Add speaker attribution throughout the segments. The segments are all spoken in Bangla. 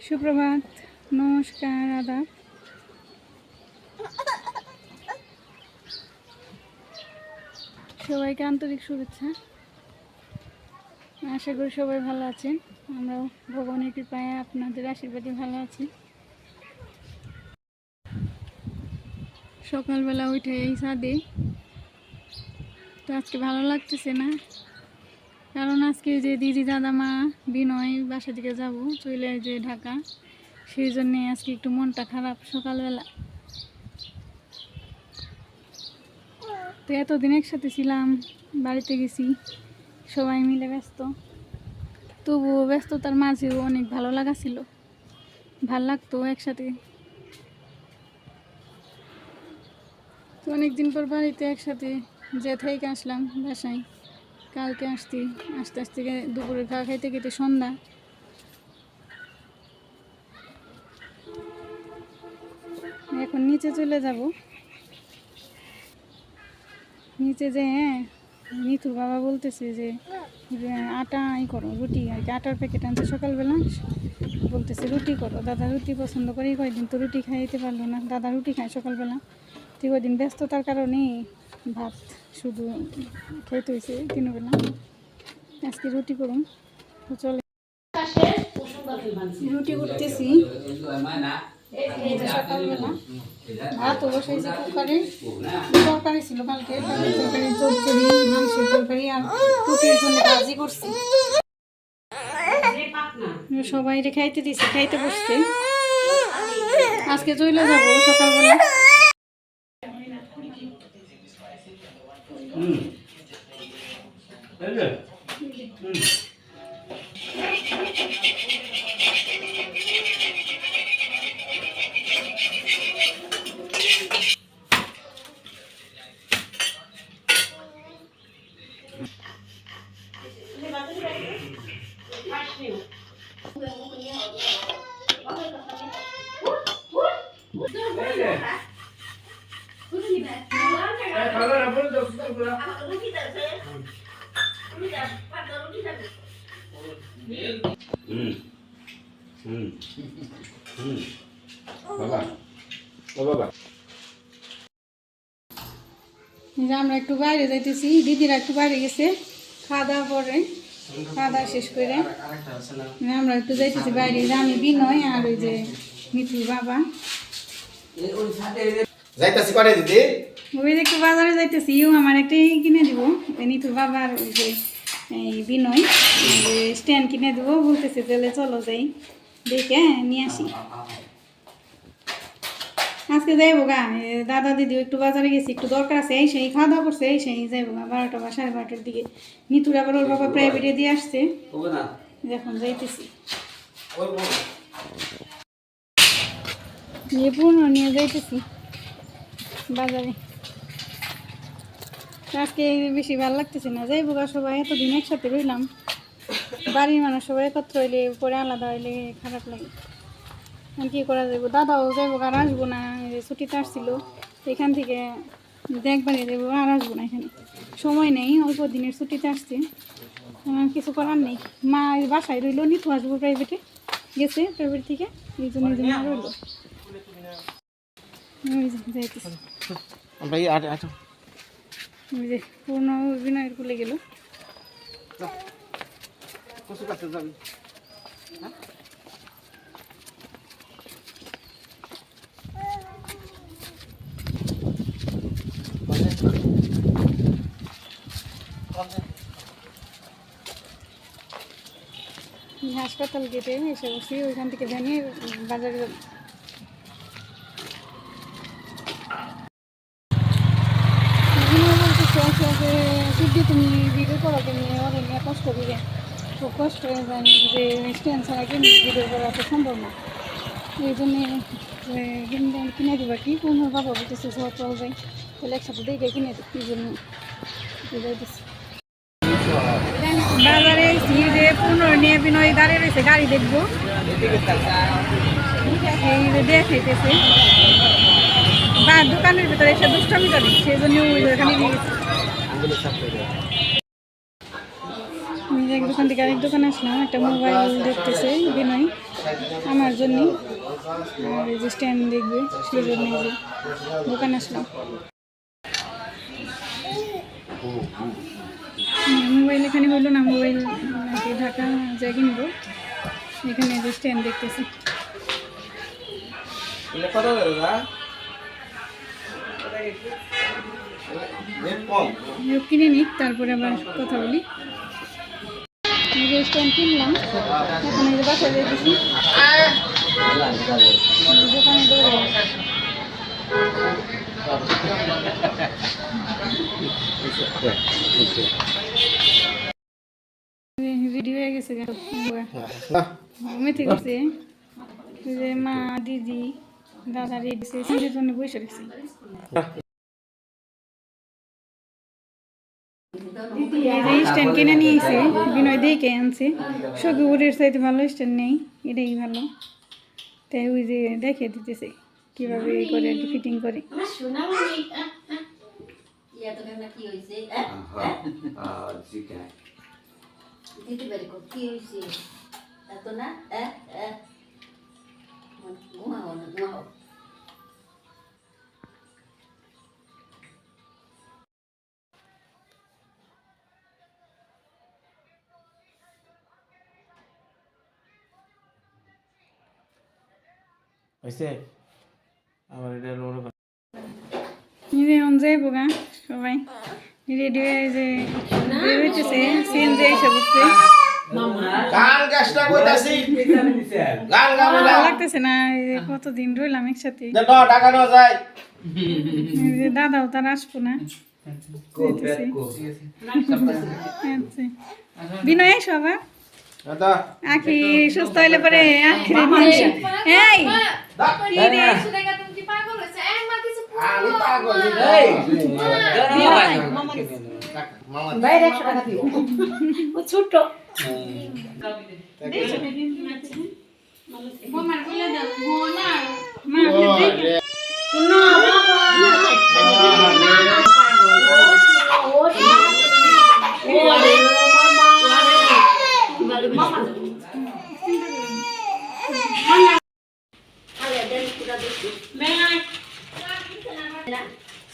Speaker 1: সুপ্রভাত, নমস্কার, আদাব। সবাইকে আন্তরিক শুভেচ্ছা। আশা করি সবাই ভালো আছেন। আমরাও ভগবানের কৃপায় আপনাদের আশীর্বাদে ভালো আছি। সকালবেলা উঠে এই ছাদে তো আজকে ভালো লাগতেছে না, কারণ আজকে যে দিদি দাদা মা বিনয় বাসা থেকে যাব চলে যে ঢাকা, সেই জন্যে আজকে একটু মনটা খারাপ। সকালবেলা তো এতদিন একসাথে ছিলাম, বাড়িতে গেছি, সবাই মিলে ব্যস্ত, তবুও ব্যস্ততার মাঝেও অনেক ভালো লাগা ছিল, ভাল লাগতো একসাথে। তো অনেকদিন পর বাড়িতে একসাথে যে থেকে আসলাম বাসায়। কালকে আস্তে আস্তে দুপুরে খাওয়া খাইতে খেতে সন্ধ্যা। এখন নিচে চলে যাব। নিচে যে মিথুর বাবা বলতেছে যে আটা করো, রুটি আর কি, আটার প্যাকেট আনছে সকালবেলা, বলতেছে রুটি করো। দাদা রুটি পছন্দ করি, কয়েকদিন তো রুটি খাইতে পারলো না। দাদা রুটি খায় সকালবেলা, তো কয়েকদিন ব্যস্ততার কারণে ভাত শুধু খাইতে হয়েছে তিনবেলা। আজকে রুটি করুন, তো চলে রুটি করতেছি। সকালবেলা ভাতও বসাইছি কুকারে, তরকারি ছিল কালকে, তরকারি চচ্চড়ি, মাংসের তরকারি আর রুটির জন্য ভাজি করছি। সবাই খাইতে দিছি, খাইতে বসছে। আজকে চলে যাবো সকালবেলা। আমরা একটু বাইরে যাইতেছি, দিদিরা একটু বাইরে গেছে খাওয়া দাওয়া করে, খাওয়া দাওয়া শেষ করে আমরা একটু যাইতেছি বাইরে। আমি বিনয় আর ওই যে মিঠুর বাবা
Speaker 2: যাইতাছি করে দিদি,
Speaker 1: ওই যে একটু বাজারে যাইতেছি। আমার একটাই কিনে দিব, মিঠুর বাবা আর ওই যে এই বিনয় স্ট্যান্ড কিনে দেবো বলতেছে, তাহলে চলো যাই, দেখে নিয়ে আসি। আজকে যাইবো গা, দাদা দিদি একটু বাজারে গেছি, একটু দরকার আছে, এই সেই খাওয়া দাওয়া করছে, এই সেই যাইবো গা 12টা বা 12:30টার দিকে। নিতুর আবার ওর বাবা প্রাইভেটে দিয়ে আসছে, এখন যাইতেছি। পুনর নিয়ে যাইতেছি বাজারে। আজকে বেশি ভালো লাগতেছে না, যাইবো গা সবাই, এতদিন একসাথে রইলাম, বাড়ির মানুষ সবাই একত্র হইলে পরে আলাদা হইলে খারাপ লাগে। কি করা যাবো, দাদাও যাইবো আর আসবো না, ছুটিতে আসছিল, এখান থেকে দেখবার যাবো, আর আসবো না, এখানে সময় নেই, অল্প দিনের ছুটিতে আসছে, কিছু করার নেই। মা বাসায় রইলো, নিতু আসবো প্রাইভেটে গেছে, প্রাইভেট থেকে এই জন্য রইলো। পূর্ণ বিনয়ের কুলে গেল। হাসপাতাল গেটে এসে বসি, ওইখান থেকে ভ্যানে বাজারে যাব। বলতেছে তুমি ভিডিও করাকে নিয়ে অনেক নিয়ে কষ্ট করে, খুব কষ্ট হয়ে যায়, যে স্ট্যান্ড ছাড়া কিনে ভিডিও করা তো সম্ভব না, এই জন্যে কিনে দেবা কি। কোনো বাবা বলতেছে সব চল যাই, তাহলে একসাথে দেখে কিনে দেব, এই জন্য যাইতেছি বাজারে। যে 15 নিয়ে বিনয় দাঁড়িয়ে রয়েছে, গাড়ি দেখবো, এই দেখাইতেছে বা দোকানের ভিতরে এসে দুষ্টামি করে, সেই জন্য ওইখানে নিয়ে গেছে। আমি এক দোকান থেকে আরেক দোকানে আসলাম, একটা মোবাইল দেখতেছে বিনয়, আমার জন্য আর এই যে স্ট্যান্ড দেখবে সেই জন্য এই যে দোকানে আসলাম। মোবাইল এখানে হইলো না, মোবাইল নাকি ঢাকা যায় কিনব, এখানে যে স্ট্যান্ড দেখতেছি কিনে নিক, তারপরে আবার কথা বলি। স্ট্যান্ড কিনলাম, এখন এই যে বাসায় যেতেছি, দোকানে দৌড়ে রেডি হয়ে গেছে, ঘুমেতে গেছে যে মা দিদি দাদা রেডি সিঁড়ির জন্য বসে রেখেছি। স্ট্যান্ড কিনে নিয়েছে বিনয় দেখে আনছে, সখীপুরের চাইতে ভালো স্ট্যান্ড নেই, এটাই ভালো। তাই ওই যে দেখে দিতেছে কীভাবে করে আর কি ফিটিং করে। যাইব গা সবাই রেডি হয়ে যে বের হইতেছে, সিএনজি এসে বসছে। লাগতেছে না, কতদিন রইলাম একসাথে, দাদাও তার আসবো না। বিনয় সবার আখি সুস্থ হইলে পরে আখি ছোট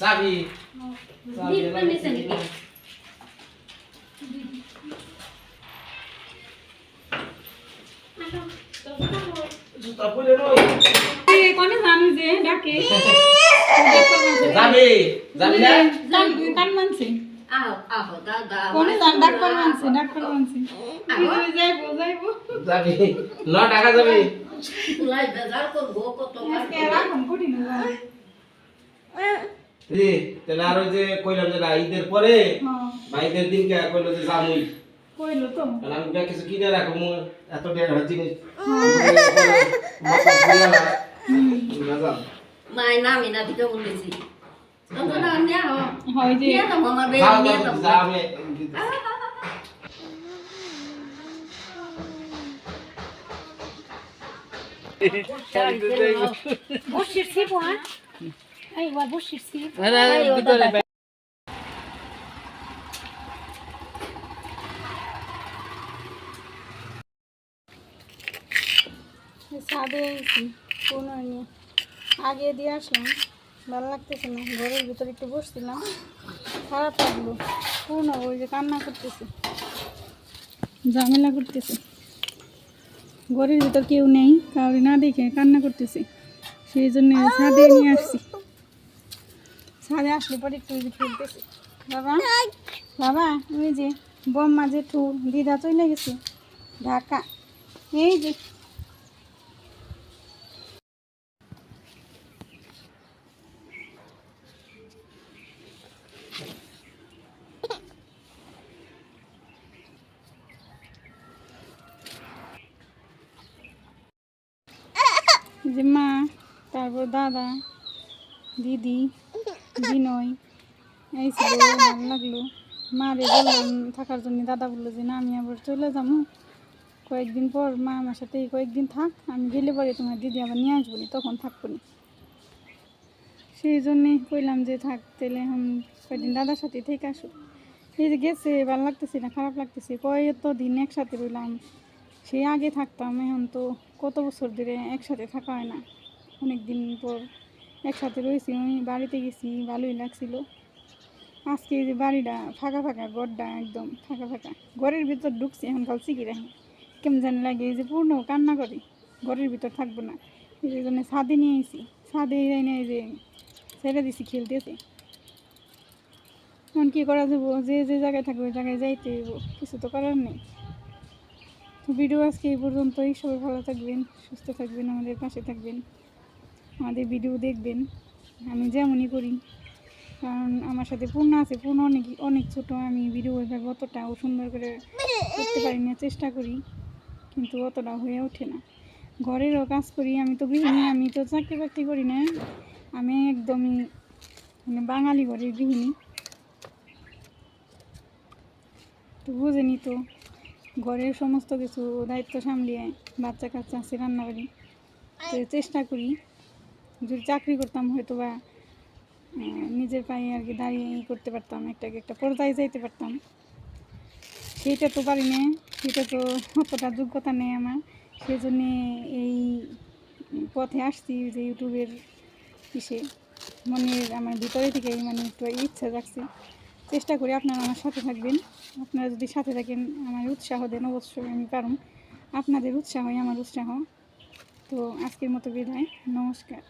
Speaker 2: Sabi.
Speaker 1: কোনে জানি যে ডাকে
Speaker 2: যাবে যাবে না
Speaker 1: কান মানছে কোনে জান ডাক্তার মানছে যাইবো
Speaker 2: যাবে 9 টাকা যাবে
Speaker 3: লাই বেজাল করবো কত
Speaker 1: এরকম কঠিন
Speaker 2: রে তাহলে আর ওই যে কইলাম যে ঈদের পরে ভাইদের দিন কে কইলো যে জামুই
Speaker 1: কইলো তো
Speaker 2: তাহলে আমি কিছু কিনে রাখবো এত টাকা জিনিস
Speaker 3: মাই নামি না দিকে বলেছি কত না নিয়া
Speaker 1: হয় যে
Speaker 3: নিয়া তো মামা বে নিয়া তো
Speaker 2: জামে
Speaker 1: বসির সিপ হ্যাঁ এই ওয়া বসির সিপ ছাদে কোনো নিয়ে আগে দিয়ে আসলাম, ভালো লাগতেছে না, ঘরের ভিতরে একটু বসছিলাম, খারাপ লাগলো। কোনো ওই যে কান্না করতেছে, ঝামেলা করতেছে, ঘরের ভিতর কেউ নেই, কাউরি না দেখে কান্না করতেছে, সেই জন্য ছাদে নিয়ে আসছি। ছাদে আসলে পরে একটু খেলতেছে। বাবা বাবা ওই যে বম্মা জেঠু দিদা চলে গেছে ঢাকা, এই যে যে মা, তারপর দাদা দিদি বিনয় এই ছিল, ভালো লাগলো। মারে বললাম থাকার জন্য, দাদা বললো যে না আমি আবার চলে যাবো কয়েকদিন পর, মা আমার সাথে কয়েকদিন থাক, আমি গেলে পরে তোমার দিদি আবার নিয়ে আসবো, তখন থাকবো না। সেই জন্যে কইলাম যে থাক তাহলে এখন কয়েকদিন দাদার সাথে থেকে আসো। এই যে গেছে, ভালো লাগতেছে না খারাপ লাগতেছে, কয়েক দিন একসাথে রইলাম, সেই আগে থাকতাম, এখন তো কত বছর ধরে একসাথে থাকা হয় না, অনেক দিন পর একসাথে রয়েছি। আমি বাড়িতে গেছি, ভালোই লাগছিল। আজকে এই যে বাড়িটা ফাঁকা ফাঁকা, ঘরটা একদম ফাঁকা ফাঁকা, ঘরের ভিতর ঢুকছি এখন কাল চিকি রাখি, কেমন জানি লাগে। এই যে পূর্ণ কান্না করে, ঘরের ভিতর থাকবো না, এই জন্য ছাদে নিয়ে এসেছি। ছাদে যাই না, এই যে ছেড়ে দিছি খেলতেছে। এখন কী করা যাবো, যে যে জায়গায় থাকবে ওই জায়গায় যাইতে হইব, কিছু তো করার নেই। তো ভিডিও আজকে এই পর্যন্তই। সবাই ভালো থাকবেন, সুস্থ থাকবেন, আমাদের পাশে থাকবেন, আমাদের ভিডিও দেখবেন আমি যেমনই করি। কারণ আমার সাথে পূর্ণ আছে, পূর্ণ অনেক অনেক ছোটো, আমি ভিডিও ওইভাবে অতটাও সুন্দর করে করতে পারি না, চেষ্টা করি কিন্তু অতটা হয়ে ওঠে না। ঘরেরও কাজ করি, আমি তো গৃহিণী, আমি তো চাকরি বাকরি করি না, আমি একদমই মানে বাঙালি ঘরের গৃহিণী। তো বুঝেনি তো, ঘরের সমস্ত কিছু দায়িত্ব সামলিয়ে বাচ্চা কাচ্চা আছে, রান্না করি। তো চেষ্টা করি, যদি চাকরি করতাম হয়তো বা নিজের পায়ে আর কি দাঁড়িয়ে করতে পারতাম, একটা পর্যায়ে যাইতে পারতাম। সেইটা তো পারি না, সেটা তো অতটা যোগ্যতা নেই আমার। সেই জন্যে এই পথে আসছি, যে ইউটিউবের ইসে আমার ভিতরে থেকে মানে একটু ইচ্ছা রাখছি। চেষ্টা করি আপনারা আমার সাথে থাকবেন। আপনারা যদি সাথে থাকেন, আমার উৎসাহ দেন, অবশ্যই আমি পারুম। আপনাদের উৎসাহই আমার উৎসাহ। তো আজকের মতো বিদায়, নমস্কার।